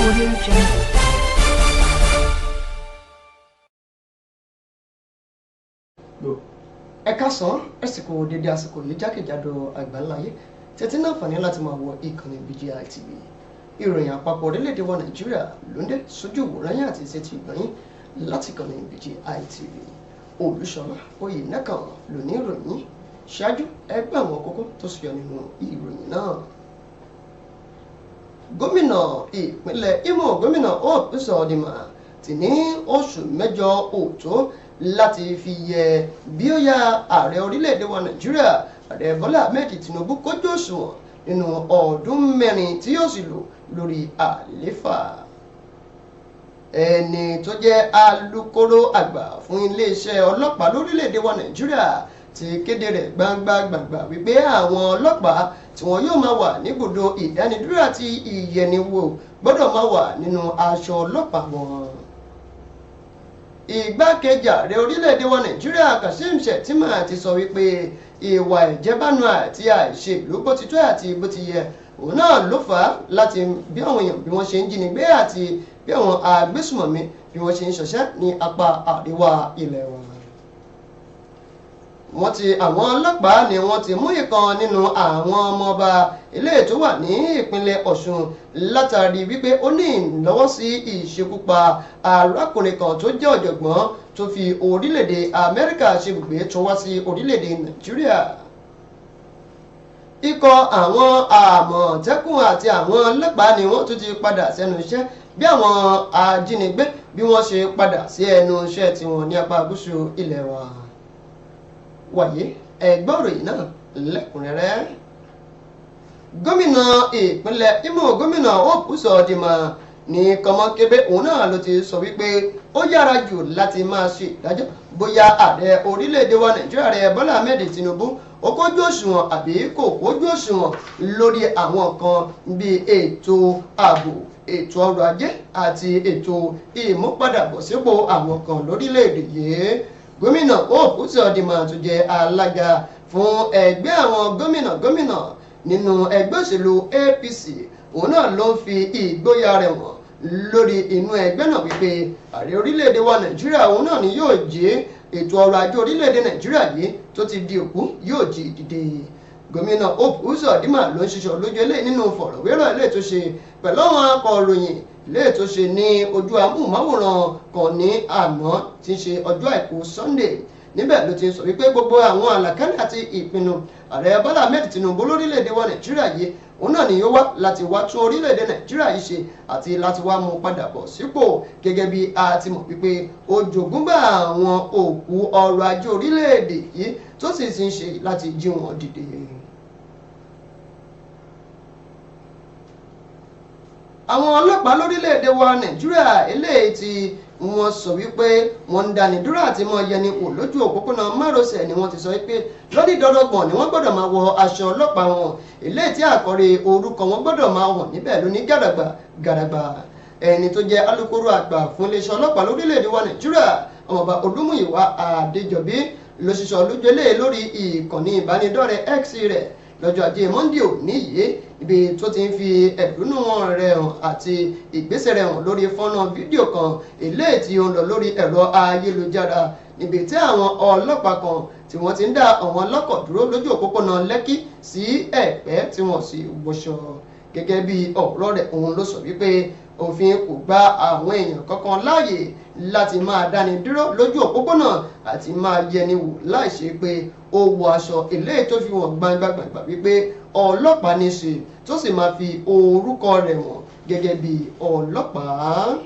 Audio Jungle. Ẹ káàsán ẹ̀sìnkú dédé àsìkò yìí jákèjádò àgbáńláyé tẹ́tí náà fàní láti máa wọ ìkànnì BGI TV. Ìròyìn àpapọ̀ orílẹ̀-èdè wa Nàìjíríà ló ń dé sójú ìwòran yín àti ìṣètì ìgbọ̀nyín láti ìkànnì BGI TV. Olúṣọlá Oyènẹ́kan ló ní ìròyìn ṣáájú ẹgbẹ́ àwọn kókó tó ṣúyọ nínú ìròyìn náà. Gómìnà ìpínlẹ̀ Imo gómìnà Uzodinma ti ní oṣù mẹ́jọ òtó láti fi yẹ bí ó yá ààrẹ orílẹ̀-èdè wa Nàìjíríà ààrẹ Bọ́lá Ahmed Tinubu kójú òṣùwọ̀n nínú ọdún mẹ́rin tí yóò sì lò lórí àlééfà. Ẹni tó jẹ́ alukoro àgbà fún iléeṣẹ́ ọlọ́pàá lórílẹ̀-èdè wa Nàìjíríà ti kéde rẹ̀ gbangba wípé àwọn ọlọ́pàá tí wọn yóò máa wà níbùdó ìdánidúró àti ìyẹniwò gbọ́dọ̀ máa wà nínú aṣọ ọlọ́pàá wọn. Igbákejì ààrẹ orílẹ̀-èdè wa Nàìjíríà Kashim Shettima ti sọ wípé ìwà ìjẹbánu àti àìṣèlú bó ti tó àti bó ti yẹ òun náà ló fà á láti bí àwọn èèyàn bí wọ́n ṣe ń jínigbé àti bí àwọn agbésùmọ̀mí bí wọ́n ṣe ń ṣọṣẹ́ ní apá àríwá ilẹ̀ wa. Àwọn ọlọ́pàá ni wọ́n ti mú ìkan nínú àwọn ọmọọba ilé tó wà ní ìpínlẹ̀ Ọ̀ṣun látàrí wípé ó ní ìlọ́wọ́ sí ìṣekúpa arákùnrin kan tó jẹ́ ọ̀jọ̀gbọ́n tó fi orílẹ̀-èdè Amẹ́ríkà ṣebùgbé tó wá sí orílẹ̀-èdè Nàìjíríà. Ikọ̀ àwọn Àmọ̀tẹ́kùn àti àwọn ọlọ́pàá ni wọ́n tún ti padà sẹ́nu iṣẹ́ bí àwọn ajínigbé bí wọ́n ṣe padà sí ẹnu iṣẹ́ tiwọn ní apá gúúsù ilẹ̀ wa. Wàyí ẹgbẹ́ ìròyìn náà lẹ́kùnrẹ́rẹ́. Gómìnà ìpínlẹ̀ Imo gómìnà Uzodinma ní kọmọkébé òun náà ló ti sọ wípé ó yára jù láti máa ṣe ìdájọ́ bóyá ààrẹ orílẹ̀-èdè wa Nàìjíríà rẹ̀ Bọ́lá Ahmed Tinubu ó kójú òṣùwọ̀n àbí kò kójú òṣùwọ̀n lórí àwọn nǹkan bíi ètò ààbò ètò ọrọ̀ ajé àti ètò ìmúpadàbọ̀sípò àwọn kan lórílẹ̀-èdè yìí. Gómìnà Uzodinma tó jẹ́ alága fún ẹgbẹ́ àwọn gómìnà nínú ẹgbẹ́ òṣèlú APC òun náà ló ń fi ìgboyà rẹ̀ wọ̀n lórí inú ẹgbẹ́ náà wípé ààrẹ orílẹ̀-èdè wa Nàìjíríà òun náà ni yóò jí ètò ọrọ̀ ajé orílẹ̀-èdè Nàìjíríà yìí tó ti di òkú yóò jí dìde. Gómìnà Uzodinma ló ń ṣiṣọ́ lójú eléyìí nínú fọ̀rọ̀wérọ̀ eléyìí tó ṣe pẹ̀lú àwọn akọ̀ròyìn eléyìí tó ṣe ní ojú amóhùnmáwòrán kan ní àná tí ń ṣe ọjọ́ àìkú Sunday. Níbẹ̀ ló ti sọ wípé gbogbo àwọn àlàkálẹ̀ àti ìpinnu ààrẹ Bọ́lá Ahmed Tinubu lórílẹ̀‐èdè wa Nàìjíríà yìí òun náà ni yóò wá láti wá tún orílẹ̀‐èdè Nàìjíríà yìí ṣe àti láti wá mú padà bọ̀ sípò gẹ́gẹ́ bí a ti mọ̀ wípé ó jogúnbá àwọn òkú ọrọ̀ ajé orílẹ̀‐èdè yìí tó sì ti ń ṣe láti jí wọn dìde. Àwọn ọlọ́pàá lórílẹ̀‐èdè wa Nàìjíríà eléyìí tí wọ́n sọ wípé wọ́n ń dání dúró àti mọ́ yẹni kò lójú òpópónà márosẹ̀ ni wọ́n ti sọ wípé lọ́dídọ́dọ́gbọ̀n ni wọ́n gbọ́dọ̀ máa wọ aṣọ ọlọ́pàá wọn eléyìí tí àkọ́rí orúkọ wọn gbọ́dọ̀ máa wọ̀ níbẹ̀ lóní gàdàgbà. Ẹni tó jẹ́ alukoro àgbà fún iléeṣẹ́ ọlọ́pàá lórílẹ̀‐èdè wa Nàìjíríà ọmọọba Olúmúyìwá Adéjọbí ló ṣiṣọ́ lójúlé lórí ìkànnì ìbánidọ́rẹ̀ẹ́ X rẹ̀ lọ́jọ́ ajé Monday òní yìí ibi tó ti ń fi ẹ̀dùnnú rẹ̀ hàn àti ìgbésẹ̀ rẹ̀ hàn lórí fọ́nrán fídíò kan eléyìí tí ó ń lọ lórí ẹ̀rọ ayélujára níbi tí àwọn ọlọ́pàá kan tí wọ́n ti ń dá àwọn ọlọ́kọ̀ dúró lójú òpópónà Lẹ́kì sí Ẹ̀pẹ́ tí wọ́n sì wọṣọ. Gẹ́gẹ́ bí ọ̀rọ̀ rẹ̀ òun ló sọ wípé òfin kò gba àwọn èèyàn kankan láàyè láti máa dáni dúró lójú òpópónà àti máa yẹni wò láìṣe pé ó wọ aṣọ eléyìí tó fi wọ̀n gbangba wípé ọlọ́pàá ní ṣe tó sì máa fi orúkọ rẹ̀ wọ̀n gẹ́gẹ́ bí ọlọ́pàá.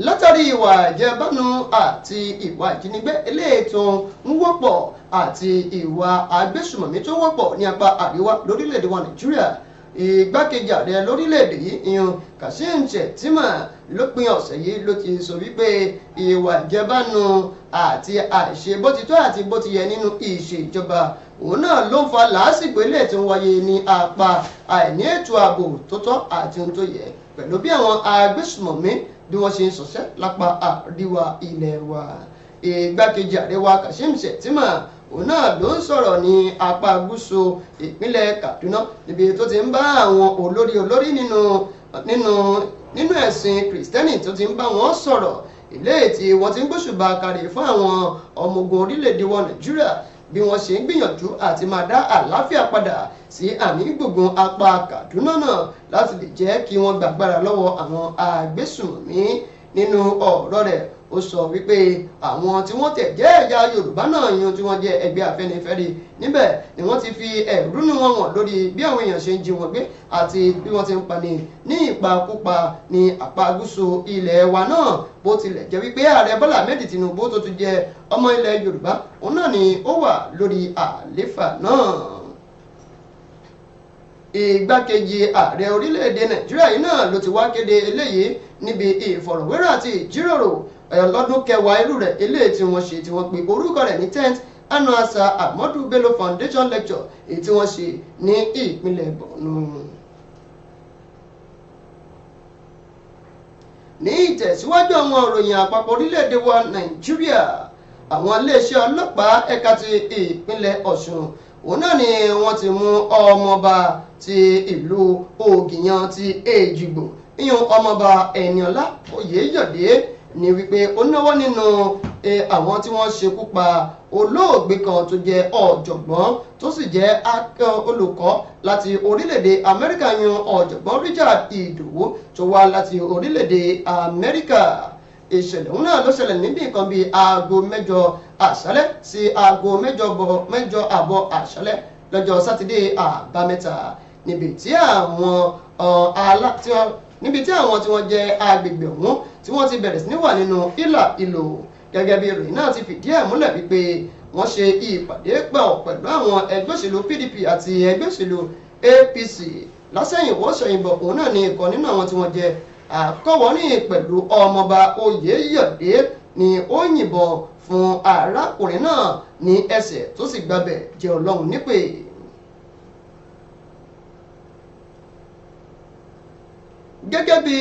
Látàrí ìwà ìjẹbánu àti ìwà ìjínigbé eléyìí tó ń wọ́pọ̀ àti ìwà agbésùmọ̀mí tó wọ́pọ̀ ní apá àríwá lórílẹ̀‐èdè wa Nàìjíríà, igbákejì ààrẹ lórílẹ̀‐èdè yìí ìyẹn Kashim Shettima lópin ọ̀sẹ̀ yìí ló ti sọ wípé ìwà ìjẹbánu àti àìṣe bó ti tó àti bó ti yẹ nínú ìṣèjọba òun náà ló ń fa làásìgbò ilé tó ń wáyé ní apá àìní ètò ààbò tó tọ́ àti ohun tó yẹ pẹ̀lú bí àwọn agbésùmọ̀mí bí wọ́n ṣe ń ṣọṣẹ́ lápá àríwá ilẹ̀ wa. Igbákejì ààrẹ wa Kashim Shettima òun náà ló ń sọ̀rọ̀ ní apá gúúsù ìpínlẹ̀ Kaduna níbi tó ti ń bá àwọn olórí nínú ẹ̀sìn kìrìsìtẹ́nì tó ti ń bá wọn sọ̀rọ̀ ilé tí wọ́n ti ń gbóṣùbà kárí fún àwọn ọmọ ogun orílẹ̀-èdè wa Nàìjíríà bí wọ́n ṣe ń gbìyànjú àti máa dá àlàáfíà padà sí àní gbùngbùn apá Kaduna náà láti lè jẹ́ kí wọ́n gbàgbára lọ́wọ́ àwọn agbésùnmọ̀mí. Nínú ọ̀rọ̀ rẹ̀ ó sọ wípé àwọn tí wọ́n tẹ̀ jẹ́ ẹ̀yà Yorùbá náà yan tí wọ́n jẹ́ ẹgbẹ́ Afẹ́nifẹ́re níbẹ̀ ni wọ́n ti fi ẹ̀rúnú wọn hàn lórí bí àwọn èèyàn ṣe ń jí wọn gbé àti bí wọ́n ti ń pani ní ìpakúpa ní apá gúúsù ilẹ̀ wa náà bó tilẹ̀ jẹ́ wípé ààrẹ Bọ́lá Ahmed Tinubu tó tún jẹ́ ọmọ ilẹ̀ Yorùbá òun náà ni ó wà lórí àléfà náà. Igbákejì ààrẹ orílẹ̀-èdè Nàìjíríà yìí náà ló ti wá kéde eléyìí níbi ìfọ̀rọ̀wérọ̀ àti ìjíròrò lọ́dún kẹwàá irú rẹ̀ eléyìí tí wọ́n ṣe tí wọ́n pe orúkọ rẹ̀ ní 10th annual Sir Ahmadu Bello Foundation lecture èyí tí wọ́n ṣe ní ìpínlẹ̀ Borno. Ní ìtẹ̀síwájú àwọn òròyìn àpapọ̀ orílẹ̀-èdè wa Nàìjíríà àwọn iléeṣẹ́ ọlọ́pàá ẹ̀ka ti ìpínlẹ̀ Ọ̀ṣun òun náà ni wọ́n ti mú ọmọọba ti ìlú Ògìyàn ti Èjìgbò ìyún ọmọọba Ẹniọlá Oyèyọ̀dé ní wípé ó náwó nínú àwọn tí wọ́n ṣekú pa olóògbé kan tó jẹ́ ọ̀jọ̀gbọ́n tó sì jẹ́ olùkọ́ láti orílẹ̀-èdè Amẹ́ríkà yún ọ̀jọ̀gbọ́n Richard Ìdòwú tó wá láti orílẹ̀-èdè Amẹ́ríkà. Ìṣẹ̀lẹ̀ òun náà ló ṣẹlẹ̀ níbi nǹkan bíi aago 6 àṣálẹ́ sí aago 6 àbọ̀ àṣálẹ́ lọ́jọ́ sátidé àbámẹ́ta níbi tí àwọn tí wọ́n jẹ́ agbègbè ọ̀hún tí wọ́n ti bẹ̀rẹ̀ sí ní wà nínú ìlà ìlò gẹ́gẹ́ bí ìròyìn náà ti fìdí ẹ̀ múlẹ̀ wípé wọ́n ṣe ìpàdé pọ̀ pẹ̀lú àwọn ẹgbẹ́ òṣèlú PDP àti ẹgbẹ́ òṣèlú APC lásẹ̀yìnwó-ṣẹ̀yìnbọ̀ òun náà ni ìkan nínú àwọn tí wọ́n jẹ́ àkọ́wọ́ní pẹ̀lú ọmọọba Oyèyọ̀dé ni ó yìnbọn fún arákùnrin náà ní ẹsẹ̀ tó sì gbabẹ̀ jẹ́ Ọlọ́run nípè. Gẹ́gẹ́ bí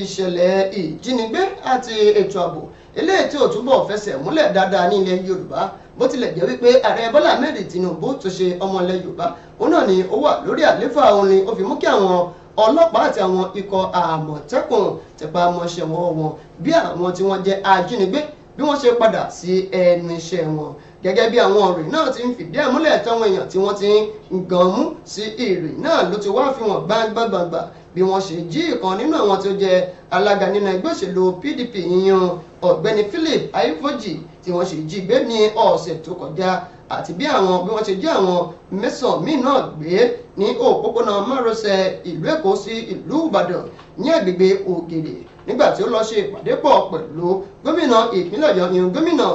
ìṣẹ̀lẹ̀ ìjínigbé àti ètò ààbò eléyìí tí ò túbọ̀ fẹsẹ̀ múlẹ̀ dáadáa ní ilẹ̀ Yorùbá bó tilẹ̀ jẹ́ wípé ààrẹ Bọ́lá Ahmed Tinubu tó ṣe ọmọ ilẹ̀ Yorùbá òun náà ni ó wà lórí àlééfà òun ni ó fi mú kí àwọn ọlọ́pàá àti àwọn ikọ̀ àmọ̀tẹ́kùn tẹpá mọ́ṣẹ́ wọn bí àwọn tí wọ́n jẹ́ ajínigbé bí wọ́n ṣe padà sí ẹnu iṣẹ́ wọn gẹ́gẹ́ bí àwọn ìròyìn náà ti ń fìdí ẹ̀ múlẹ̀ táwọn èèyàn tí wọ́n ti ń gan mú sí ìròyìn náà ló ti wá fi wọ́n gbangba bí wọ́n ṣe jí ìkan nínú àwọn tí ó jẹ́ alága nínú ẹgbẹ́ òṣèlú PDP yíyan ọ̀gbẹ́ni Philip Aifoji tí wọ́n ṣe jí gbé ní ọ̀sẹ̀ tó kọjá àti bí wọ́n ṣe jí àwọn mẹ́sàn-án míì náà gbé ní òpópónà márosẹ̀ ìlú Èkó sí ìlú Ìbàdàn ní agbègbè Ògèrè nígbà tí ó lọ ṣe ìpàdé pọ̀ pẹ̀lú gómìnà ìpínlẹ̀ Ọ̀yọ́ ìyún gómìnà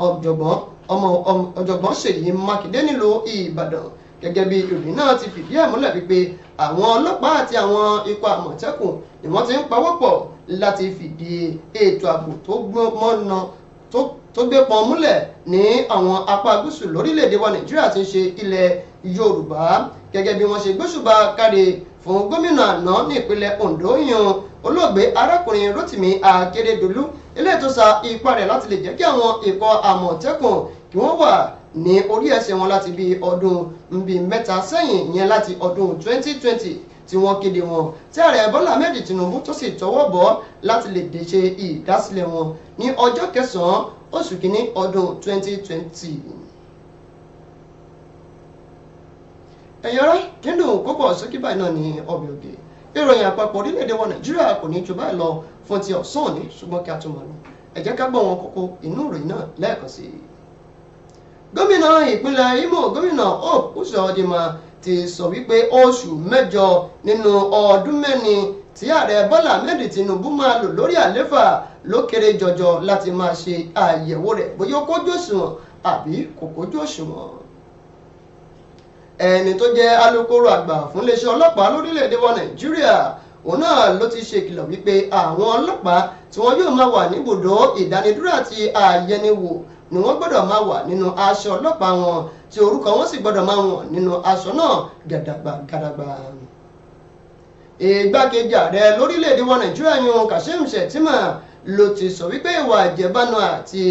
ọ̀jọ̀gbọ́n Ṣèyí Mákindé nílùú Ìbàdàn gẹ́gẹ́ bí ìròyìn náà ti fìdí ẹ̀ múlẹ̀ wípé àwọn ọlọ́pàá àti àwọn ikọ̀ àmọ̀tẹ́kùn ni wọ́n ti ń pawọ́pọ̀ láti fìdí ètò ààbò tó gbé pọn múlẹ̀ ní àwọn apá gúúsù lórílẹ̀‐èdè wa Nàìjíríà tí ń ṣe ilẹ̀ Yorùbá gẹ́gẹ́ bí wọ́n ṣe gbóṣùbà káre fún gómìnà àná ní ìpínlẹ̀ Ondo yan olóògbé arákùnrin Rotimi Akeredolu eléyìí tó sa ipá rẹ̀ láti lè jẹ́ kí àwọn ikọ̀ àmọ̀tẹ́kùn kí wọ́n wà ní orí ẹsẹ̀ wọn láti bí ọdún mẹ́ta sẹ́yìn yẹn láti ọdún 2020 tí wọ́n kéde wọn tí ààrẹ Bọ́lá Ahmed Tinubu tó sì tọwọ́ bọ̀ láti lè ṣe ìdásílẹ̀ wọn ní ọjọ́ 9 oṣù kìíní ọdún 2020. ẹ̀yin ará kíndùn púpọ̀ sókè báyìí náà ní ọbẹ̀ ògè ìròyìn àpapọ̀ orílẹ̀-èdè wa Nàìjíríà kò ní jù báyìí lọ fún ti ọ̀sán òní ṣùgbọ́n kí a tún mọ̀ lọ ẹ jẹ́ ká gbọ́ wọn kókó inú ìròyìn náà lẹ́ẹ̀kan sí i. Gómìnà ìpínlẹ̀ Imo gómìnà Hope Uzodinma ti sọ wípé oṣù 8 nínú ọdún mẹ́rin tí ààrẹ Bọ́lá Ahmed Tinubu máa lò lórí àléfà ló kéré jọjọ láti máa ṣe àyẹ̀wò rẹ̀ bóyá ó kójú òṣùwọ̀n àbí kò kójú òṣùwọ̀n. Ẹni tó jẹ́ alukoro àgbà fún iléeṣẹ́ ọlọ́pàá lórílẹ̀‐èdè wa Nàìjíríà òun náà ló ti ṣe ìkìlọ̀ wípé àwọn ọlọ́pàá tí wọ́n yóò máa wà níbùdó ìdánidúró àti àyẹniwò ni wọ́n gbọ́dọ̀ máa wà nínú aṣọ ọlọ́pàá wọn tí orúkọ wọn sì gbọ́dọ̀ máa wọ̀n nínú aṣọ náà gàdàgbà. Igbákejì ààrẹ lórílẹ̀‐èdè wa Nàìjíríà yan Kashim Shettima ló ti sọ wípé ìwà àjẹbánu àti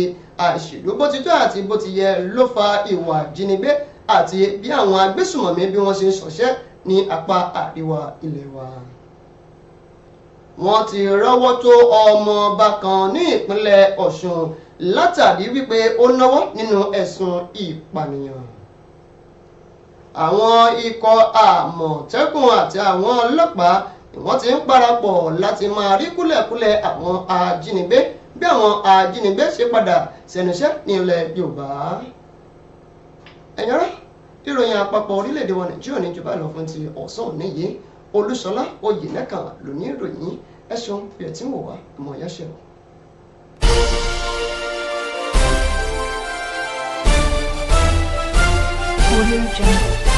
àìṣèlú bó ti tó àti bó ti yẹ ló fa ìwà ìjínigbé àti bí àwọn agbésùmọ̀mí bí wọ́n ṣe ń ṣọṣẹ́ ní apá àríwá ilẹ̀ wa. Wọ́n ti rọ́wọ́ tó ọmọọba kan ní ìpínlẹ̀ Ọ̀ṣun látàrí wípé ó náwó nínú ẹ̀sùn ìpànìyàn. Àwọn ikọ̀ àmọ̀tẹ́kùn àti àwọn ọlọ́pàá ni wọ́n ti ń parapọ̀ láti máa rí kúlẹ̀kúlẹ̀ àwọn ajínigbé bí àwọn ajínigbé ṣe padà sẹ́nuṣẹ́ ní ilẹ̀ Yorùbá. Ẹ̀yin ará, ìròyìn àpapọ̀ orílẹ̀-èdè wa Nàìjíríà ní jù bá lọ fún ti ọ̀sán òní yìí. Olúṣọlá Oyènẹ́kan ló ní ìròyìn. Ẹ ṣeun bí ẹ ti ń wò wá àmọ́ ìyá ṣe o. Audio Jungle.